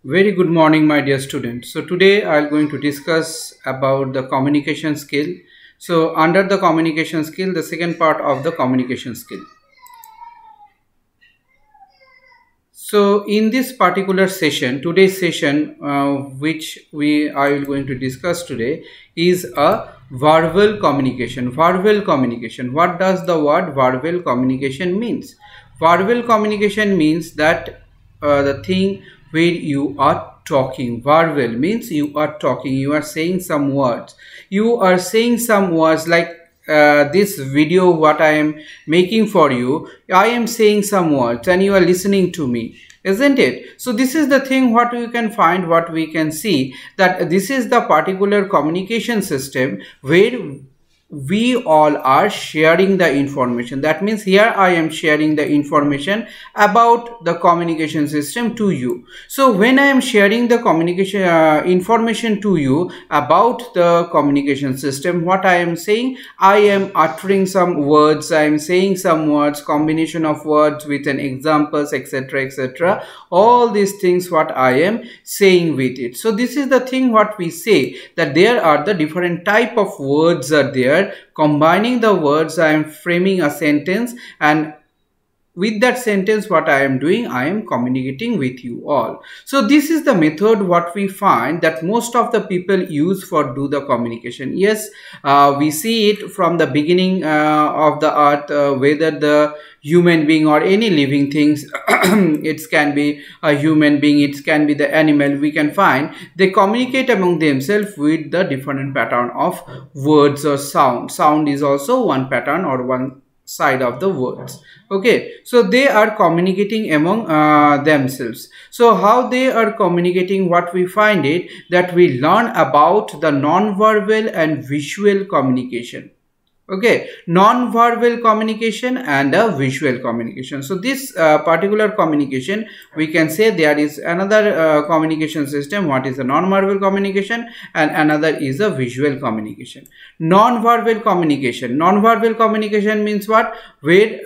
Very good morning, my dear students. So today I'm going to discuss about the communication skill. So under the communication skill, the second part of the communication skill. So in this particular session, today's session, which I will going to discuss today, is a verbal communication. Verbal communication. What does the word verbal communication means? Verbal communication means that the thing where you are talking. Verbal means you are talking. You are saying some words. You are saying some words like this video what I am making for you. I am saying some words and you are listening to me, isn't it? So this is the thing what we can find, what we can see, that this is the particular communication system where we all are sharing the information. That means here I am sharing the information about the communication system to you. So when I am sharing the communication information to you about the communication system, what I am saying, I am uttering some words, I am saying some words, combination of words with an examples, etc, etc, all these things what I am saying with it. So this is the thing what we say, that there are the different type of words are there. Combining the words, I am framing a sentence, and with that sentence what I am doing, I am communicating with you all. So this is the method what we find that most of the people use for do the communication. Yes, we see it from the beginning of the earth, whether the human being or any living things, it can be a human being, it can be the animal, we can find they communicate among themselves with the different pattern of words or sound. Sound is also one pattern or one side of the words. Okay, so they are communicating among themselves. So how they are communicating, what we find it, that we learn about the non-verbal and visual communication. Okay, non-verbal communication and a visual communication. So this particular communication, we can say there is another communication system, what is a non-verbal communication, and another is a visual communication. Non-verbal communication. Non-verbal communication means what? Where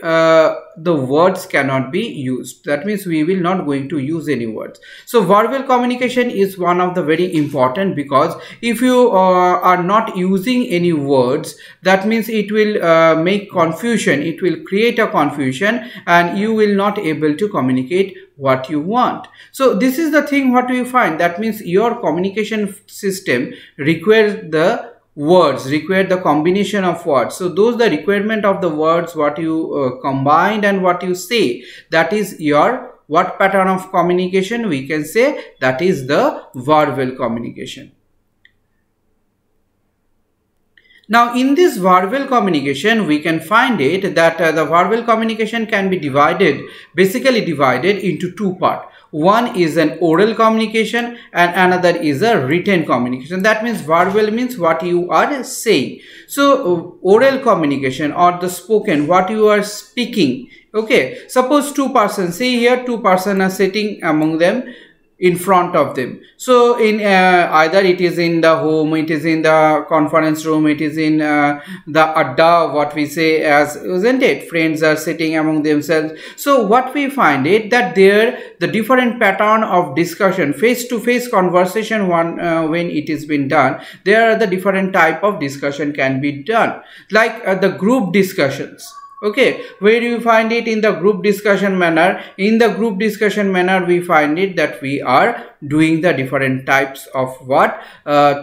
the words cannot be used. That means we will not going to use any words. So verbal communication is one of the very important, because if you are not using any words, that means it will make confusion, it will create a confusion, and you will not able to communicate what you want. So this is the thing what we find, that means your communication system requires the words, require the combination of words. So those the requirement of the words what you combined and what you say, that is your what pattern of communication, we can say that is the verbal communication. Now in this verbal communication, we can find it that the verbal communication can be basically divided into two parts. One is an oral communication and another is a written communication. That means verbal means what you are saying. So oral communication or the spoken, what you are speaking. Okay, suppose two persons, see here two persons are sitting among them, in front of them. So in either it is in the home, it is in the conference room, it is in the adda, what we say as, isn't it, friends are sitting among themselves. So what we find it, that there the different pattern of discussion, face to face conversation, one when it is been done, there are the different type of discussion can be done, like the group discussions. Okay, where you find it in the group discussion manner. In the group discussion manner, we find it that we are doing the different types of what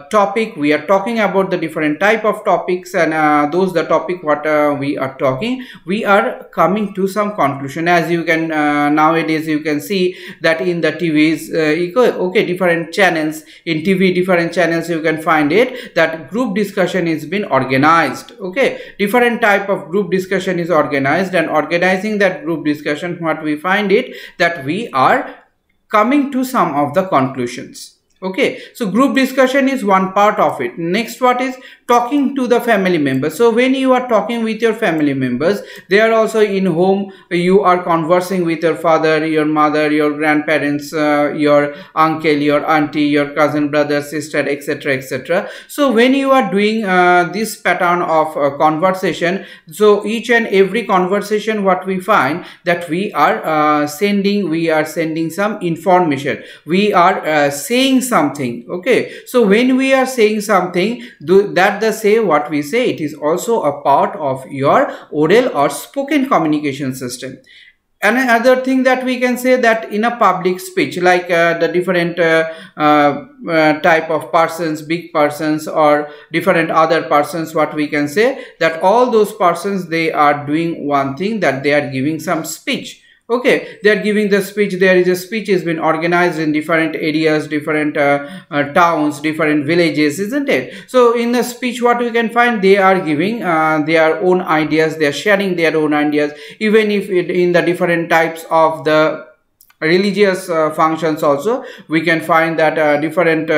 topic we are talking about, the different type of topics, and those the topic what we are talking, we are coming to some conclusion. As you can nowadays you can see that in the TVs, okay, different channels in TV, different channels you can find it that group discussion is been organized. Okay, different type of group discussion is organized, and organizing that group discussion, what we find it, that we are coming to some of the conclusions. Okay, so group discussion is one part of it. Next, what is talking to the family members? So when you are talking with your family members, they are also in home, you are conversing with your father, your mother, your grandparents, your uncle, your auntie, your cousin, brother, sister, etc., etc. So when you are doing this pattern of conversation, so each and every conversation, what we find that we are sending some information, we are saying something. Okay, so when we are saying something, the say what we say, it is also a part of your oral or spoken communication system. And another thing that we can say, that in a public speech, like the different type of persons, big persons or different other persons, what we can say, that all those persons, they are doing one thing, that they are giving some speech. Okay, they are giving the speech. There is a speech has been organized in different areas, different towns, different villages, isn't it? So in the speech, what we can find, they are giving their own ideas, they are sharing their own ideas. Even if in the different types of the religious functions also, we can find that different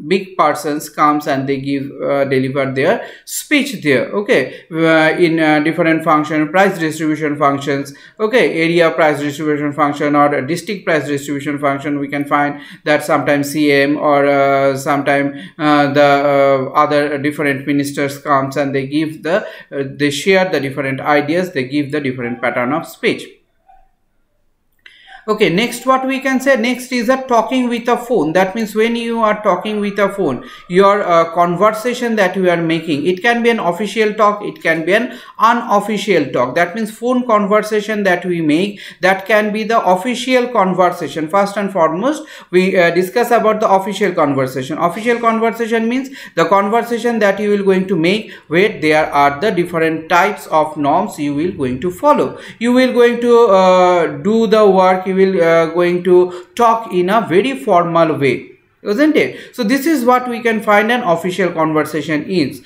big persons comes and they give deliver their speech there. Okay, in different function, prize distribution functions, okay, area prize distribution function or district prize distribution function, we can find that sometimes CM or sometime the other different ministers comes and they give the they share the different ideas, they give the different pattern of speech. Okay, next what we can say, next is a talking with a phone. That means when you are talking with a phone, your conversation that you are making, it can be an official talk, it can be an unofficial talk. That means phone conversation that we make, that can be the official conversation. First and foremost, we discuss about the official conversation. Official conversation means the conversation that you will going to make where there are the different types of norms you will going to follow. You will going to do the work, you will going to talk in a very formal way, isn't it? So this is what we can find an official conversation is.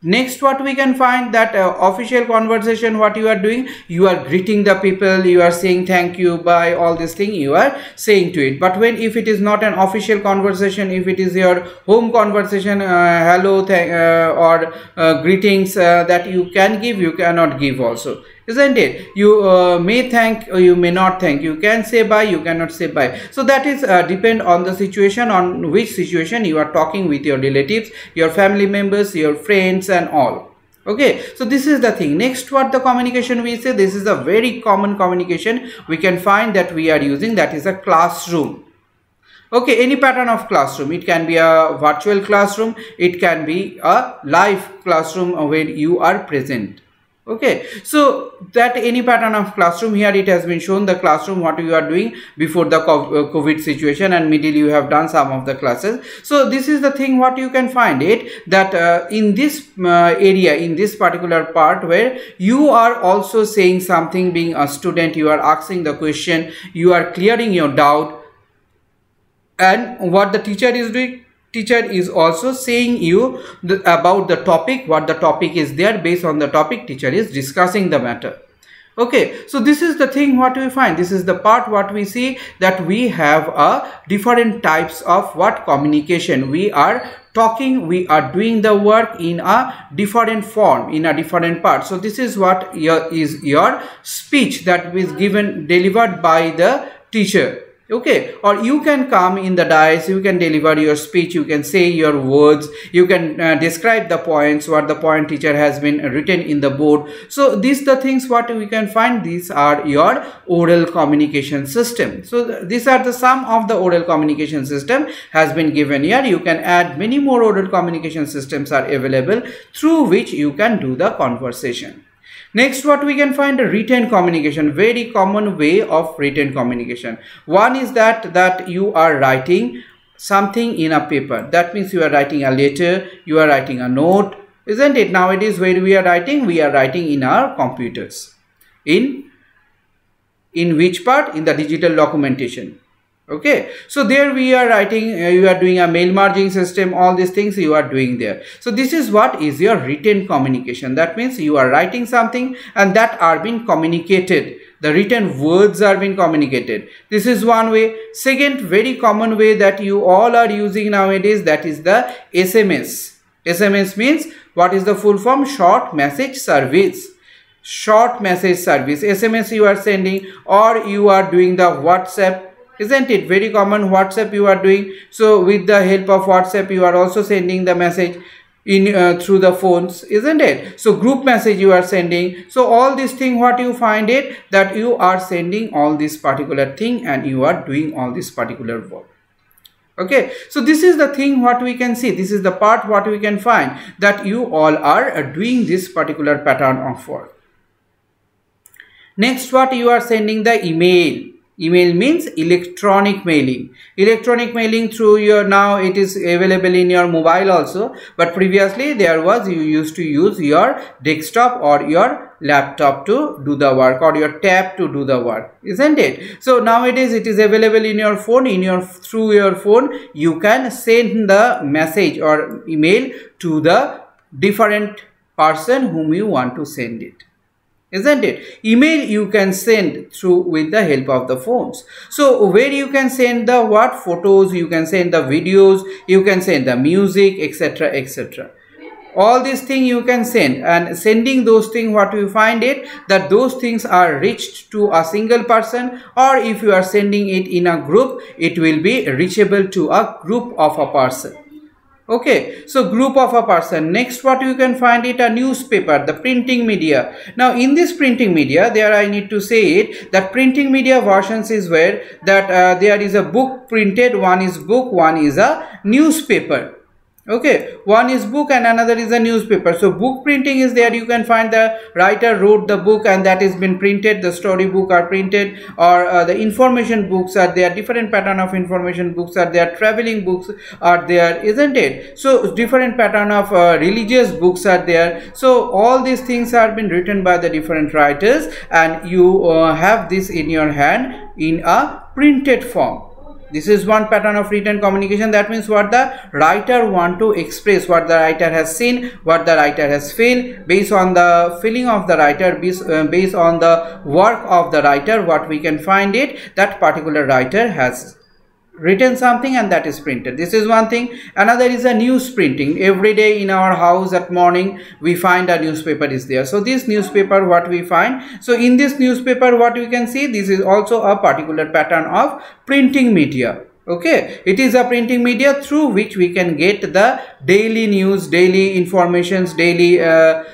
Next, what we can find, that official conversation, what you are doing, you are greeting the people, you are saying thank you, bye, all this thing you are saying to it. But when if it is not an official conversation, if it is your home conversation, hello, or greetings that you can give, you cannot give also, isn't it? You may thank or you may not thank, you can say bye, you cannot say bye. So that is depend on the situation, on which situation you are talking with your relatives, your family members, your friends and all. Okay, so this is the thing. Next, what the communication we say, this is a very common communication we can find that we are using, that is a classroom. Okay, any pattern of classroom, it can be a virtual classroom, it can be a live classroom where you are present. Okay, so that any pattern of classroom, here it has been shown the classroom what you are doing before the COVID situation, and middle you have done some of the classes. So this is the thing what you can find it, that in this area, in this particular part where you are also saying something, being a student, you are asking the question, you are clearing your doubt, and what the teacher is doing, teacher is also saying you about the topic, what the topic is there, based on the topic teacher is discussing the matter. Okay, so this is the thing what we find, this is the part what we see, that we have a different types of what communication, we are talking, we are doing the work in a different form, in a different part. So this is what is your speech that is given, delivered by the teacher. Okay, or you can come in the dais, you can deliver your speech, you can say your words, you can describe the points, what the point teacher has been written in the board. So these the things what we can find, these are your oral communication system. So these are the sum of the oral communication system has been given here. You can add many more oral communication systems are available through which you can do the conversation. Next, what we can find, a written communication, very common way of written communication. One is that you are writing something in a paper. That means you are writing a letter, you are writing a note, isn't it? Nowadays, where we are writing in our computers. In which part? In the digital documentation. Okay, so there we are writing, you are doing a mail merging system, all these things you are doing there. So this is what is your written communication. That means you are writing something and that are being communicated. The written words are being communicated. This is one way. Second very common way that you all are using nowadays, that is the SMS. SMS means, what is the full form? Short message service. Short message service. SMS you are sending, or you are doing the WhatsApp, isn't it? Very common, WhatsApp you are doing. So with the help of WhatsApp you are also sending the message in through the phones, isn't it? So group message you are sending. So all this thing, what you find it, that you are sending all this particular thing and you are doing all this particular work. Okay, so this is the thing what we can see. This is the part what we can find, that you all are doing this particular pattern of work. Next, what you are sending the email. Email means electronic mailing. Electronic mailing through your, now it is available in your mobile also, but previously there was, you used to use your desktop or your laptop to do the work, or your tab to do the work, isn't it? So nowadays it is available in your phone. Through your phone you can send the message or email to the different person whom you want to send it, isn't it? Email you can send through with the help of the phones. So where you can send the what? Photos, you can send the videos, you can send the music, etc, etc. All these things you can send, and sending those things, what you find it, that those things are reached to a single person, or if you are sending it in a group, it will be reachable to a group of a person. Okay, so group of a person. Next, what you can find it, a newspaper, the printing media. Now in this printing media, there I need to say it, that printing media versions is where that there is a book printed, one is book, one is a newspaper. Okay, one is book and another is a newspaper. So book printing is there, you can find the writer wrote the book and that has been printed, the story book are printed, or the information books are there, different pattern of information books are there, traveling books are there, isn't it? So different pattern of religious books are there. So all these things are been written by the different writers, and you have this in your hand in a printed form. This is one pattern of written communication. That means what the writer want to express, what the writer has seen, what the writer has felt, based on the feeling of the writer, based on the work of the writer, what we can find it, that particular writer has written something and that is printed. This is one thing. Another is a news printing. Every day in our house at morning we find a newspaper is there. So this newspaper, what we find, so in this newspaper what we can see, this is also a particular pattern of printing media. Okay, it is a printing media through which we can get the daily news, daily informations, daily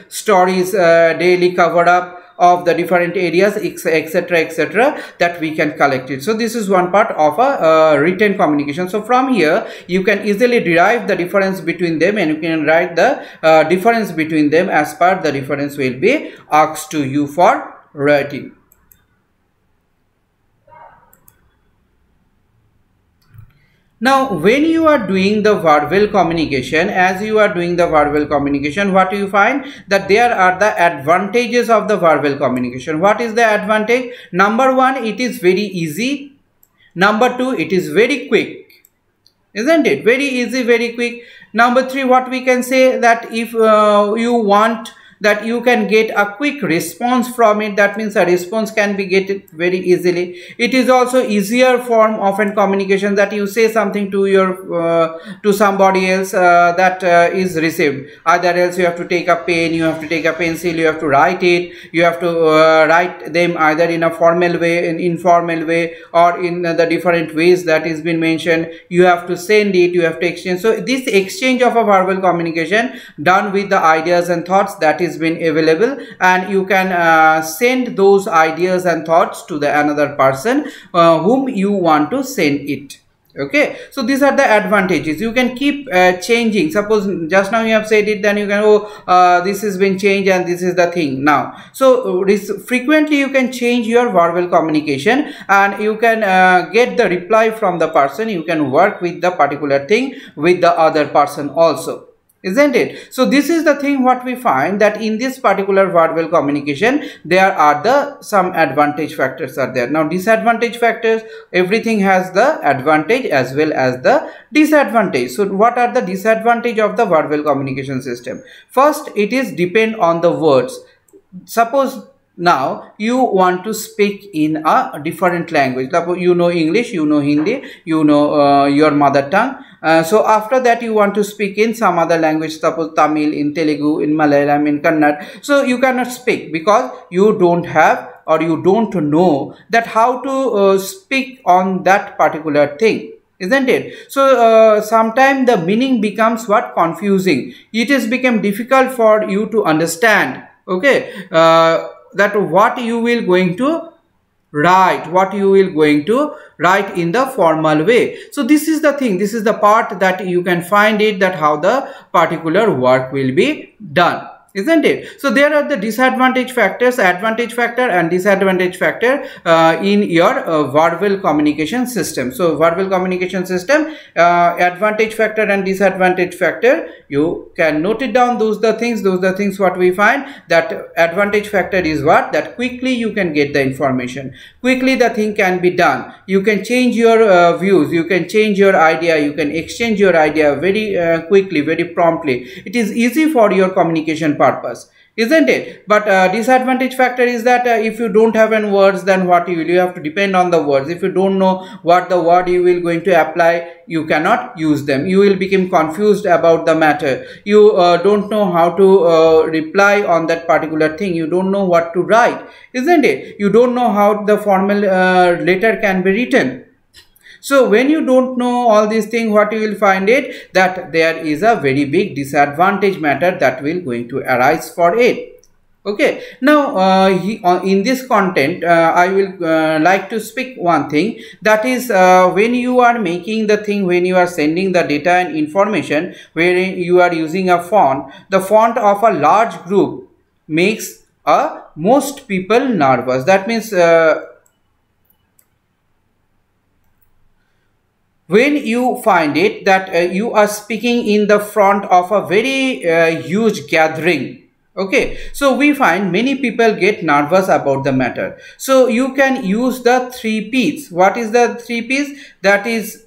stories, daily cover up of the different areas, etc, etc, that we can collect it. So this is one part of a written communication. So from here you can easily derive the difference between them, and you can write the difference between them as per the difference will be asked to you for writing. Now when you are doing the verbal communication, as you are doing the verbal communication, what you find, that there are the advantages of the verbal communication. What is the advantage? Number one, it is very easy. Number two, it is very quick, isn't it? Very easy, very quick. Number three, what we can say, that if you want that you can get a quick response from it, that means a response can be get very easily. It is also easier form of a communication, that you say something to your to somebody else that is received. Either else you have to take a pen, you have to take a pencil, you have to write it, you have to write them either in a formal way, in informal way, or in the different ways that is been mentioned. You have to send it, you have to exchange. So this exchange of a verbal communication done with the ideas and thoughts, that is been available, and you can send those ideas and thoughts to the another person whom you want to send it. Okay, so these are the advantages. You can keep changing. Suppose just now you have said it, then you can this has been changed and this is the thing now. So frequently you can change your verbal communication, and you can get the reply from the person. You can work with the particular thing with the other person also, isn't it? So this is the thing what we find, that in this particular verbal communication there are the some advantage factors are there. Now disadvantage factors, everything has the advantage as well as the disadvantage. So what are the disadvantage of the verbal communication system? First, it is depend on the words. Suppose now you want to speak in a different language. You know English, you know Hindi, you know your mother tongue. So after that you want to speak in some other language, suppose Tamil, in Telugu, in Malayalam, in Kannada. So you cannot speak because you don't have or you don't know that how to speak on that particular thing, isn't it? So sometimes the meaning becomes what? Confusing. It has become difficult for you to understand, okay, that what you will going to write, what you will going to write in the formal way. So this is the thing, this is the part that you can find it, that how the particular work will be done, isn't it? So there are the disadvantage factors, advantage factor and disadvantage factor in your verbal communication system. So verbal communication system, advantage factor and disadvantage factor, you can note it down. Those are the things what we find, that advantage factor is what? That quickly you can get the information, quickly the thing can be done, you can change your views, you can change your idea, you can exchange your idea very quickly, very promptly. It is easy for your communication purpose, isn't it? But disadvantage factor is that if you don't have any words, then what you have to depend on the words. If you don't know what the word you will going to apply, you cannot use them, you will become confused about the matter, you don't know how to reply on that particular thing, you don't know what to write, isn't it? You don't know how the formal letter can be written. So when you don't know all these things, what you will find it, that there is a very big disadvantage matter that will going to arise for it. Okay, now in this content I will like to speak one thing, that is when you are making the thing, when you are sending the data and information, where you are using a font, the font of a large group makes most people nervous. That means when you find it that you are speaking in the front of a very huge gathering, okay, so we find many people get nervous about the matter. So you can use the 3 P's. What is the 3 P's? That is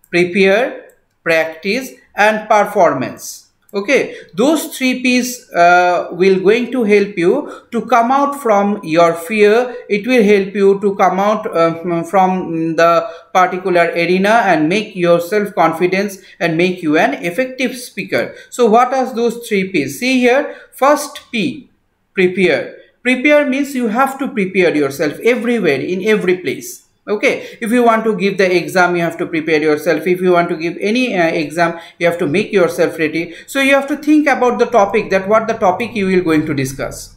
prepare, practice and performance. Okay, those 3 P's will going to help you to come out from your fear. It will help you to come out from the particular arena and make your self-confidence and make you an effective speaker. So what are those 3 P's? See here, first P, prepare. Prepare means you have to prepare yourself everywhere, in every place. Okay, if you want to give the exam, you have to prepare yourself. If you want to give any exam, you have to make yourself ready. So you have to think about the topic, that what the topic you will going to discuss.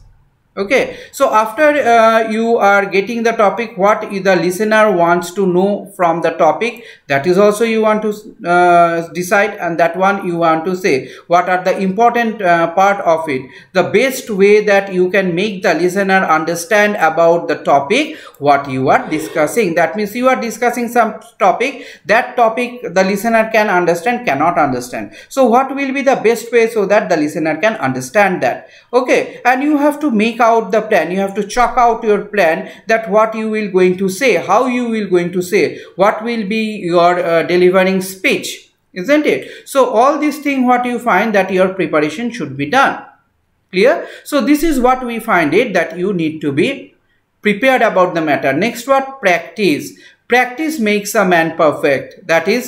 Okay, so after you are getting the topic, what the listener wants to know from the topic, that is also you want to decide, and that one you want to say what are the important part of it, the best way that you can make the listener understand about the topic what you are discussing. That means you are discussing some topic, that topic the listener can understand, cannot understand. So what will be the best way so that the listener can understand that? Okay, and you have to make out the plan, you have to chalk out your plan, that what you will going to say, how you will going to say, what will be your delivering speech, isn't it? So all these things what you find, that your preparation should be done. Clear? So this is what we find it, that you need to be prepared about the matter. Next, what? Practice. Practice makes a man perfect. That is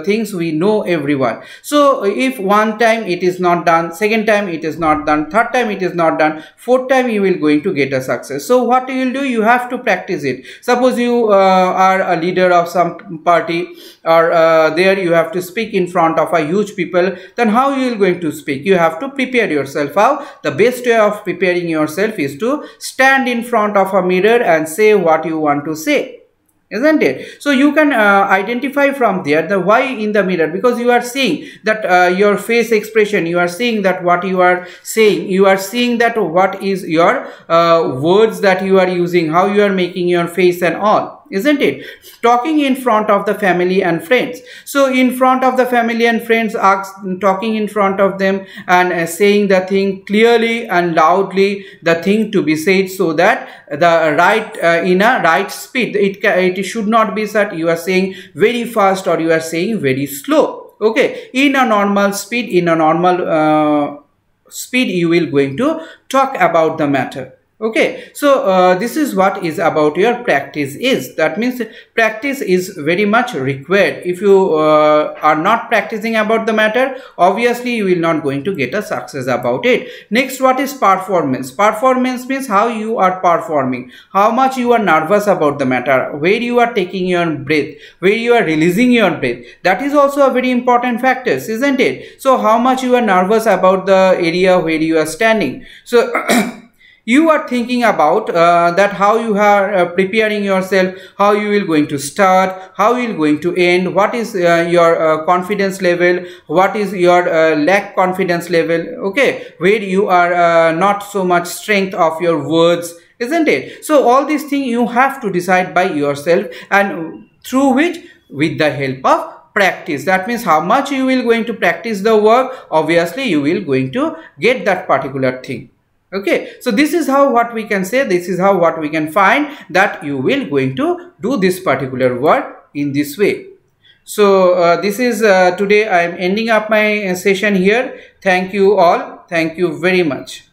things we know everyone. So if one time it is not done, second time it is not done, third time it is not done, fourth time you will going to get a success. So what you will do, you have to practice it. Suppose you are a leader of some party, or there you have to speak in front of a huge people, then how you will going to speak? You have to prepare yourself. How? The best way of preparing yourself is to stand in front of a mirror and say what you want to say, isn't it? So you can identify from there the why in the mirror, because you are seeing that your face expression, you are seeing that what you are saying, you are seeing that what is your words that you are using, how you are making your face and all, isn't it? Talking in front of the family and friends. So in front of the family and friends, talking in front of them and saying the thing clearly and loudly, the thing to be said, so that the right in a right speed. It should not be that you are saying very fast or you are saying very slow. Okay, in a normal speed, in a normal speed you will going to talk about the matter. Okay, so this is what is about your practice is. That means practice is very much required. If you are not practicing about the matter, obviously you will not going to get a success about it. Next, what is performance? Performance means how you are performing, how much you are nervous about the matter, where you are taking your breath, where you are releasing your breath. That is also a very important factor, isn't it? So how much you are nervous about the area where you are standing. So you are thinking about that how you are preparing yourself, how you will going to start, how you will going to end, what is your confidence level, what is your lack confidence level, okay, where you are not so much strength of your words, isn't it? So all these things you have to decide by yourself, and through which, with the help of practice. That means how much you will going to practice the work, obviously you will going to get that particular thing. Okay, so this is how what we can say, this is how what we can find that you will going to do this particular work in this way. So this is today I am ending up my session here. Thank you all. Thank you very much.